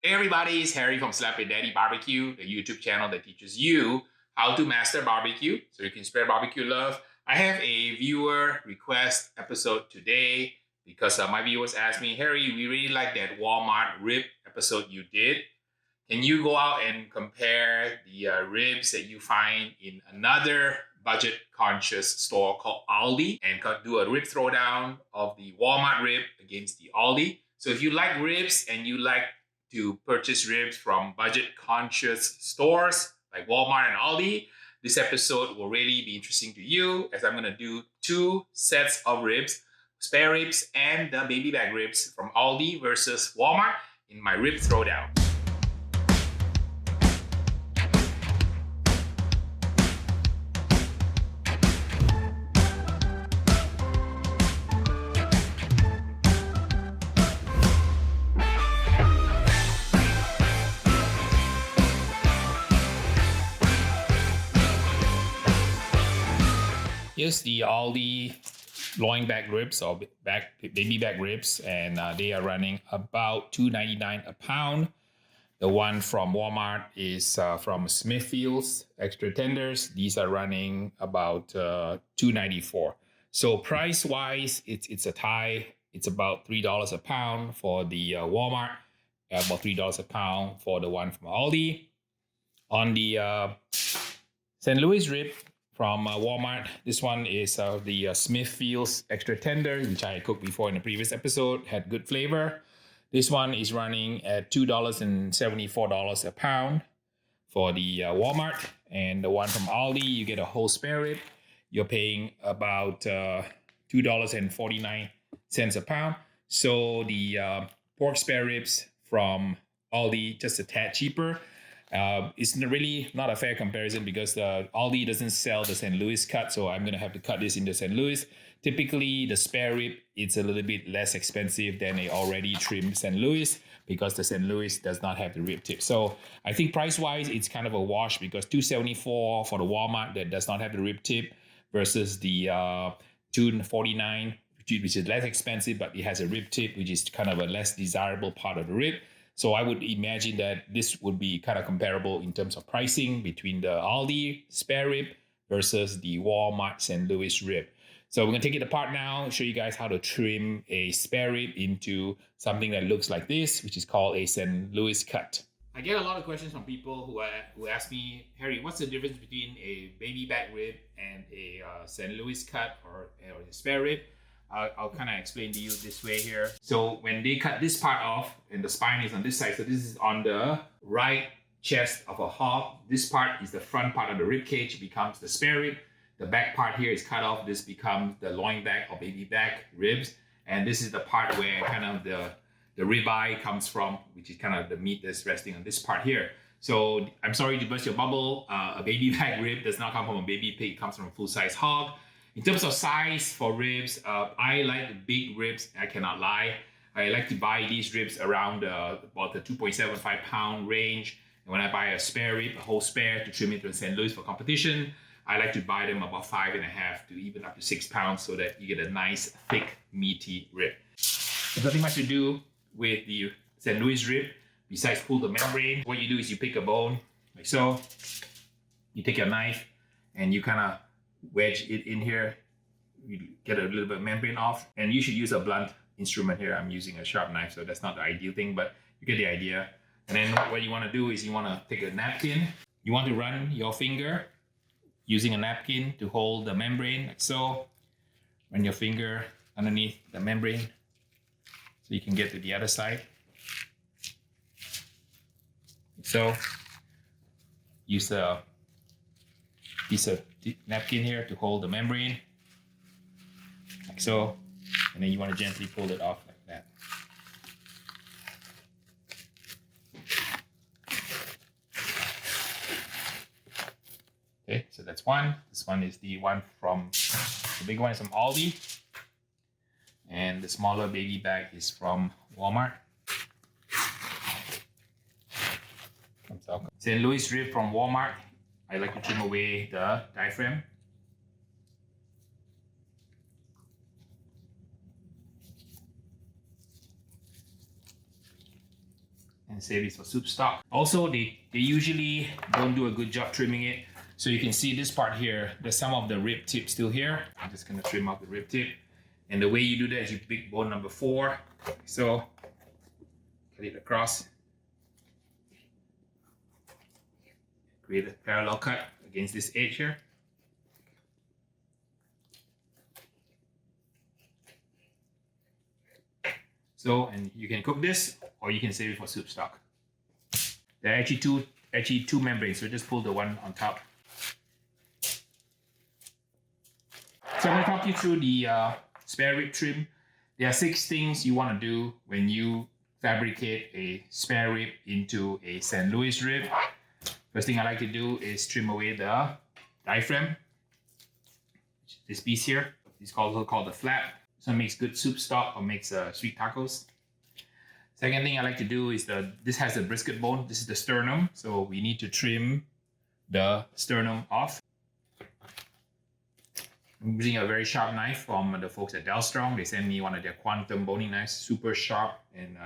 Hey everybody, it's Harry from Slap It Daddy BBQ, the YouTube channel that teaches you how to master barbecue so you can spread barbecue love. I have a viewer request episode today because my viewers asked me, Harry, we really like that Walmart rib episode you did. Can you go out and compare the ribs that you find in another budget conscious store called Aldi and do a rib throwdown of the Walmart rib against the Aldi? So if you like ribs and you like to purchase ribs from budget conscious stores like Walmart and Aldi, this episode will really be interesting to you as I'm going to do two sets of ribs, spare ribs and the baby back ribs from Aldi versus Walmart in my rib throwdown. Here's the Aldi loin back ribs or baby back ribs, and they are running about $2.99 a pound. The one from Walmart is from Smithfield's extra tenders. These are running about $2.94. So price wise, it's a tie. It's about $3 a pound for the Walmart, about $3 a pound for the one from Aldi. On the St. Louis rib from Walmart, this one is the Smithfield's extra tender, which I cooked before in the previous episode, had good flavor. This one is running at $2.74 a pound for the Walmart. And the one from Aldi, you get a whole spare rib. You're paying about $2.49 a pound. So the pork spare ribs from Aldi, just a tad cheaper. It's really not a fair comparison because Aldi doesn't sell the St. Louis cut, so I'm going to have to cut this into St. Louis. Typically, the spare rib, it's a little bit less expensive than a already trimmed St. Louis because the St. Louis does not have the rib tip. So I think price-wise, it's kind of a wash because $2.74 for the Walmart that does not have the rib tip versus the $2.49, which is less expensive, but it has a rib tip, which is kind of a less desirable part of the rib. So I would imagine that this would be kind of comparable in terms of pricing between the Aldi spare rib versus the Walmart St. Louis rib. So we're going to take it apart now, show you guys how to trim a spare rib into something that looks like this, which is called a St. Louis cut. I get a lot of questions from people who ask me, Harry, what's the difference between a baby back rib and a St. Louis cut or a spare rib? I'll kind of explain to you this way here. So when they cut this part off and the spine is on this side, so this is on the right chest of a hog. This part is the front part of the rib cage. It becomes the spare rib. The back part here is cut off. This becomes the loin back or baby back ribs. And this is the part where kind of the ribeye comes from, which is kind of the meat that's resting on this part here. So I'm sorry to burst your bubble. A baby back rib does not come from a baby pig. It comes from a full-size hog. In terms of size for ribs, I like the big ribs. I cannot lie. I like to buy these ribs around about the 2.75 pound range. And when I buy a spare rib, a whole spare to trim it to St. Louis for competition, I like to buy them about 5.5 to even up to 6 pounds so that you get a nice, thick, meaty rib. There's nothing much to do with the St. Louis rib besides pull the membrane. What you do is you pick a bone like so. You take your knife and you kind of wedge it in here. You get a little bit of membrane off, and you should use a blunt instrument here. I'm using a sharp knife, so that's not the ideal thing, but you get the idea. And then what you want to do is you want to take a napkin. You want to run your finger using a napkin to hold the membrane like so. Run your finger underneath the membrane so you can get to the other side. So use a piece of napkin here to hold the membrane like so, and then you want to gently pull it off like that. Okay, so that's one. This one is the one from the big one is from Aldi, and the smaller baby back is from Walmart. St. Louis rib from Walmart. I like to trim away the diaphragm. And and save it for soup stock. Also, they usually don't do a good job trimming it. So you can see this part here, there's some of the rib tip still here. I'm just gonna trim off the rib tip. And the way you do that is you pick bone number 4. So cut it across. Create a parallel cut against this edge here. So, and you can cook this or you can save it for soup stock. There are actually two membranes, so just pull the one on top. So I'm going to talk you through the spare rib trim. There are 6 things you want to do when you fabricate a spare rib into a St. Louis rib. First thing I like to do is trim away the diaphragm. This piece here is also called the flap. So it makes good soup stock or makes sweet tacos. Second thing I like to do is this has the brisket bone. This is the sternum. So we need to trim the sternum off. I'm using a very sharp knife from the folks at Delstrong. They sent me one of their quantum boning knives, super sharp and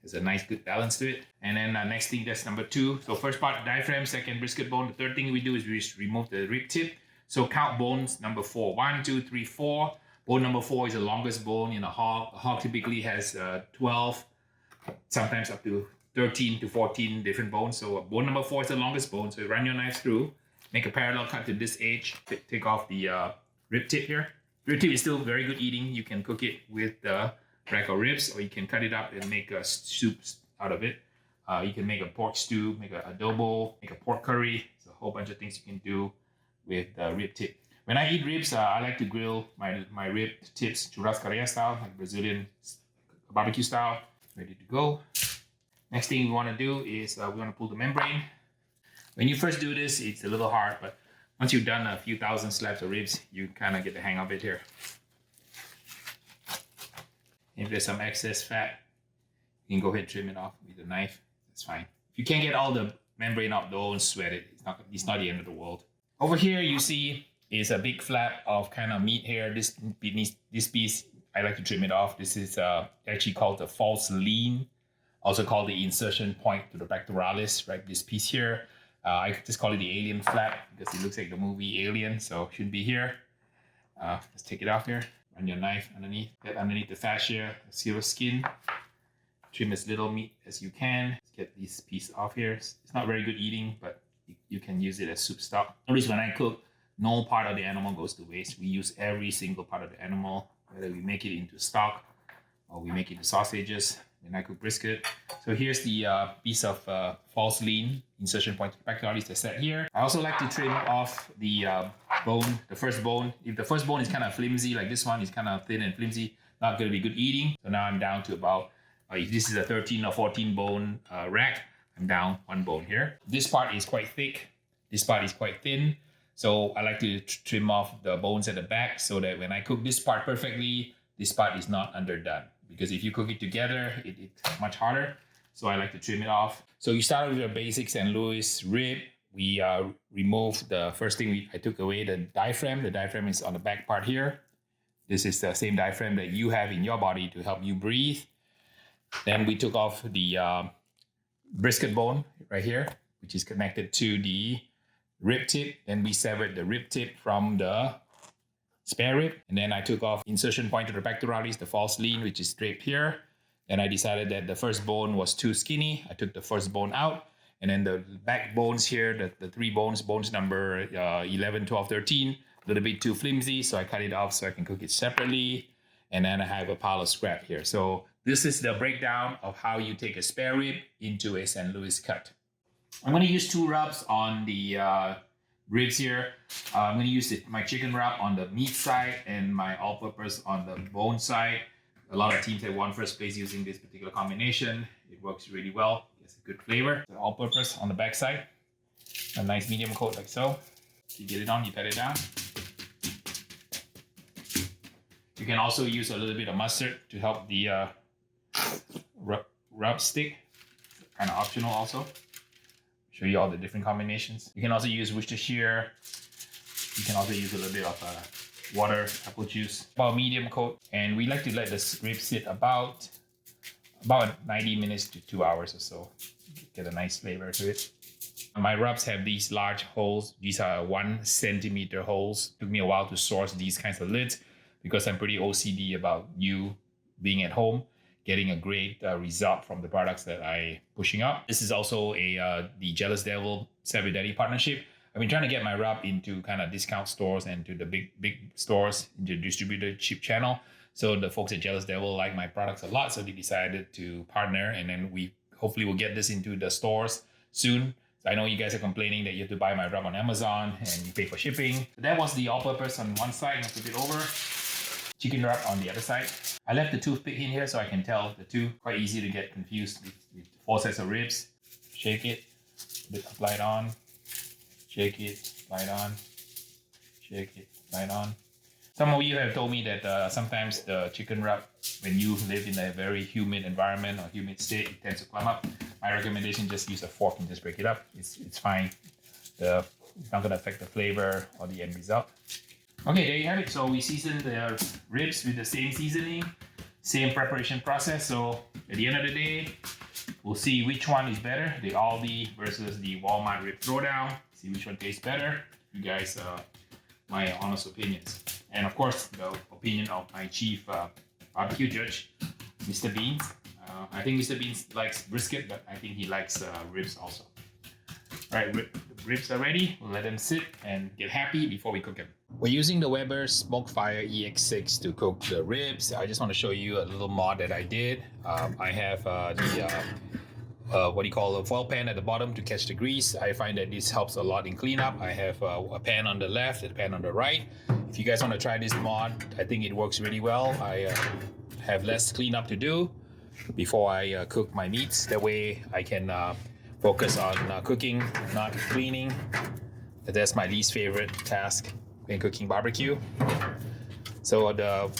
has a nice good balance to it. And then next thing, that's number 2. So first part, diaphragm, second brisket bone. The third thing we do is we remove the rib tip. So count bones number 4. 1, 2, 3, 4. Bone number 4 is the longest bone in a hog. A hog typically has 12, sometimes up to 13 to 14 different bones. So bone number 4 is the longest bone. So you run your knife through, make a parallel cut to this edge, take off the rib tip here. Rib tip is still very good eating. You can cook it with the rack of ribs, or you can cut it up and make a soup out of it. You can make a pork stew, make an adobo, make a pork curry. There's a whole bunch of things you can do with the rib tip. When I eat ribs, I like to grill my rib tips churrascaria style, like Brazilian barbecue style. Ready to go. Next thing we want to do is we want to pull the membrane. When you first do this, it's a little hard, but once you've done a few thousand slabs of ribs, you kind of get the hang of it here. If there's some excess fat, you can go ahead and trim it off with a knife. That's fine. If you can't get all the membrane out, don't sweat it. It's not the end of the world. Over here, you see is a big flap of kind of meat here. This piece, I like to trim it off. This is actually called the false lean, also called the insertion point to the pectoralis, right? This piece here, I just call it the alien flap because it looks like the movie Alien, so it shouldn't be here. Let's take it off here. Run your knife underneath. Get underneath the fascia, seal the skin. Trim as little meat as you can. Let's get this piece off here. It's not very good eating, but you can use it as soup stock. Notice when I cook, no part of the animal goes to waste. We use every single part of the animal, whether we make it into stock or we make it into sausages. When I cook brisket. So here's the piece of false lean, insertion point to the pectoralis that's set here. I also like to trim off the bone, the first bone. If the first bone is kind of flimsy, like this one is kind of thin and flimsy, not going to be good eating. So now I'm down to about, if this is a 13 or 14 bone rack, I'm down 1 bone here. This part is quite thick. This part is quite thin. So I like to trim off the bones at the back so that when I cook this part perfectly, this part is not underdone. Because if you cook it together, it's much harder. So I like to trim it off. So you start with your basic St. Louis rib. We remove the first thing I took away, the diaphragm. The diaphragm is on the back part here. This is the same diaphragm that you have in your body to help you breathe. Then we took off the brisket bone right here, which is connected to the rib tip. Then we severed the rib tip from the spare rib. And then I took off insertion point to the pectoralis, the false lean, which is draped here. And I decided that the first bone was too skinny. I took the first bone out. And then the back bones here, the 3 bones number 11, 12, 13, a little bit too flimsy. So I cut it off so I can cook it separately. And then I have a pile of scrap here. So this is the breakdown of how you take a spare rib into a St. Louis cut. I'm going to use 2 rubs on the ribs here. I'm going to use my chicken rub on the meat side and my all-purpose on the bone side. A lot of teams have won first place using this particular combination. It works really well. It's a good flavor. The all-purpose on the back side. A nice medium coat like so. You get it on, you pat it down. You can also use a little bit of mustard to help the rub stick. Kind of optional also. Show you all the different combinations. You can also use Worcestershire. You can also use a little bit of water, apple juice. About a medium coat. And we like to let the rib sit about about 90 minutes to 2 hours or so. Get a nice flavor to it. My rubs have these large holes. These are 1 centimeter holes. Took me a while to source these kinds of lids because I'm pretty OCD about you being at home, getting a great result from the products that I pushing up. This is also the Jealous Devil Savvy Daddy partnership. I've been trying to get my rub into kind of discount stores and to the big stores, into the distributor chip channel. So the folks at Jealous Devil like my products a lot, so they decided to partner, and then we hopefully will get this into the stores soon. So I know you guys are complaining that you have to buy my rub on Amazon and you pay for shipping. So that was the all-purpose on one side, and I put it over. Chicken rub on the other side. I left the toothpick in here so I can tell the two. Quite easy to get confused with 4 sets of ribs. Shake it, apply it on. Shake it, apply it on. Shake it, apply it on. Some of you have told me that sometimes the chicken rub, when you live in a very humid environment or humid state, it tends to clump up. My recommendation, just use a fork and just break it up. It's fine. It's not going to affect the flavor or the end result. Okay, there you have it. So we seasoned the ribs with the same seasoning, same preparation process. So at the end of the day, we'll see which one is better, the Aldi versus the Walmart rib throwdown. See which one tastes better. You guys, my honest opinions. And of course, the opinion of my chief barbecue judge, Mr. Beans. I think Mr. Beans likes brisket, but I think he likes ribs also. All right, the ribs are ready. We'll let them sit and get happy before we cook them. We're using the Weber SmokeFire EX6 to cook the ribs. I just want to show you a little mod that I did. I have what do you call a foil pan at the bottom to catch the grease. I find that this helps a lot in cleanup. I have a pan on the left, a pan on the right. If you guys want to try this mod, I think it works really well. I have less cleanup to do before I cook my meats. That way I can focus on cooking, not cleaning. That's my least favorite task when cooking barbecue. So the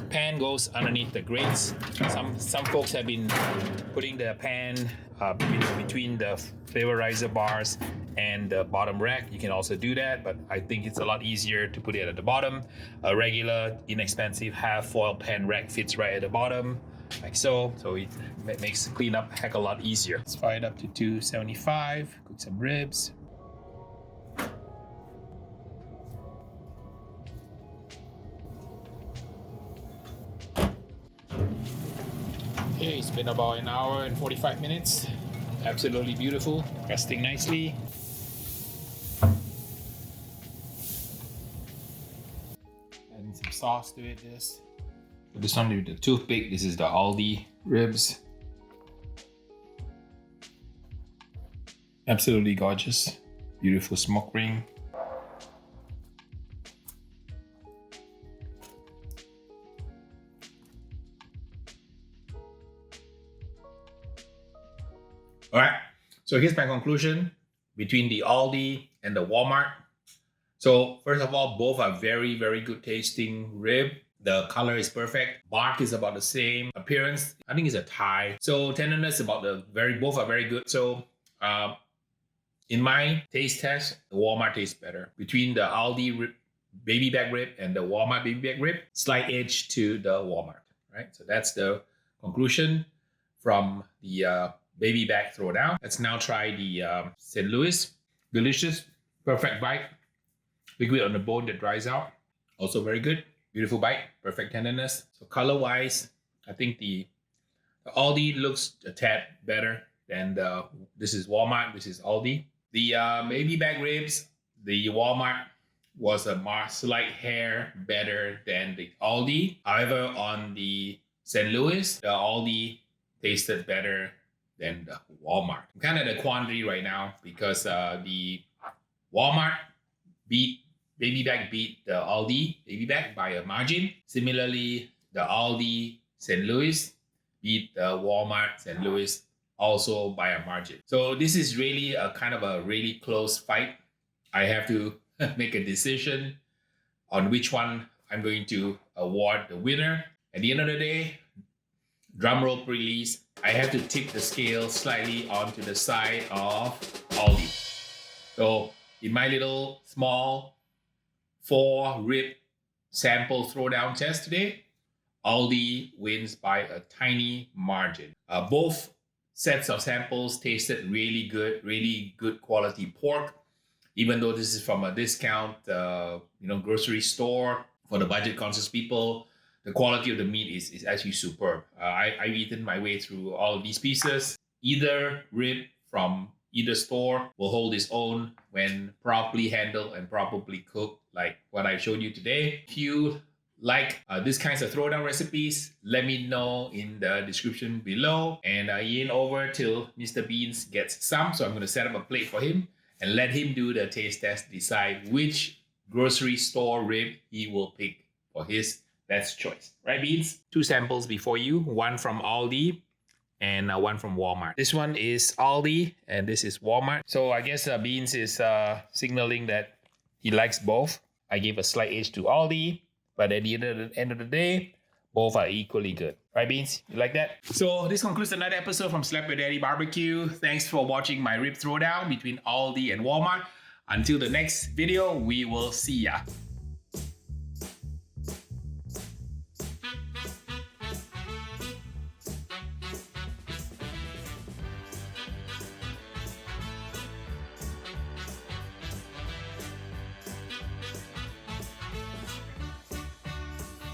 pan goes underneath the grates. Some folks have been putting the pan between the flavorizer bars and the bottom rack. You can also do that, but I think it's a lot easier to put it at the bottom. A regular, inexpensive half foil pan rack fits right at the bottom, like so. So it makes cleanup a heck of a lot easier. Let's fire it up to 275. Cook some ribs. Okay, it's been about an hour and 45 minutes. Absolutely beautiful, resting nicely. Adding some sauce to it, this. This one with the toothpick. This is the Aldi ribs. Absolutely gorgeous. Beautiful smoke ring. All right, so here's my conclusion between the Aldi and the Walmart. So first of all, both are very, very good tasting rib. The color is perfect. Bark is about the same. Appearance, I think it's a tie. So tenderness both are very good. So in my taste test, the Walmart tastes better. Between the Aldi baby back rib and the Walmart baby back rib, slight edge to the Walmart, right? So that's the conclusion from the baby back throwdown. Let's now try the St. Louis. Delicious, perfect bite. Liquid on the bone that dries out. Also very good. Beautiful bite, perfect tenderness. So color-wise, I think the Aldi looks a tad better than this is Walmart, this is Aldi. The baby back ribs, the Walmart was a slight hair better than the Aldi. However, on the St. Louis, the Aldi tasted better than the Walmart. I'm kind of at a quandary right now because the Walmart baby back beat the Aldi baby back by a margin. Similarly, the Aldi St. Louis beat the Walmart St. Louis also by a margin. So this is really a kind of a really close fight. I have to make a decision on which one I'm going to award the winner. At the end of the day, drum roll release, I have to tip the scale slightly onto the side of Aldi. So in my little small 4 rib sample throwdown test today, Aldi wins by a tiny margin. Both sets of samples tasted really good quality pork. Even though this is from a discount, grocery store for the budget conscious people, the quality of the meat is actually superb. I've eaten my way through all of these pieces. Either rib from either store will hold its own when properly handled and properly cooked, like what I showed you today. If you like these kinds of throwdown recipes, let me know in the description below. And in over till Mr. Beans gets some. So I'm going to set up a plate for him and let him do the taste test, decide which grocery store rib he will pick for his best choice. Right, Beans? 2 samples before you, one from Aldi and one from Walmart. This one is Aldi and this is Walmart. So I guess Beans is signaling that he likes both. I gave a slight edge to Aldi, but at the end of the day, both are equally good. Right, Beans? You like that? So this concludes another episode from Slap Your Daddy Barbecue. Thanks for watching my rib throwdown between Aldi and Walmart. Until the next video, we will see ya.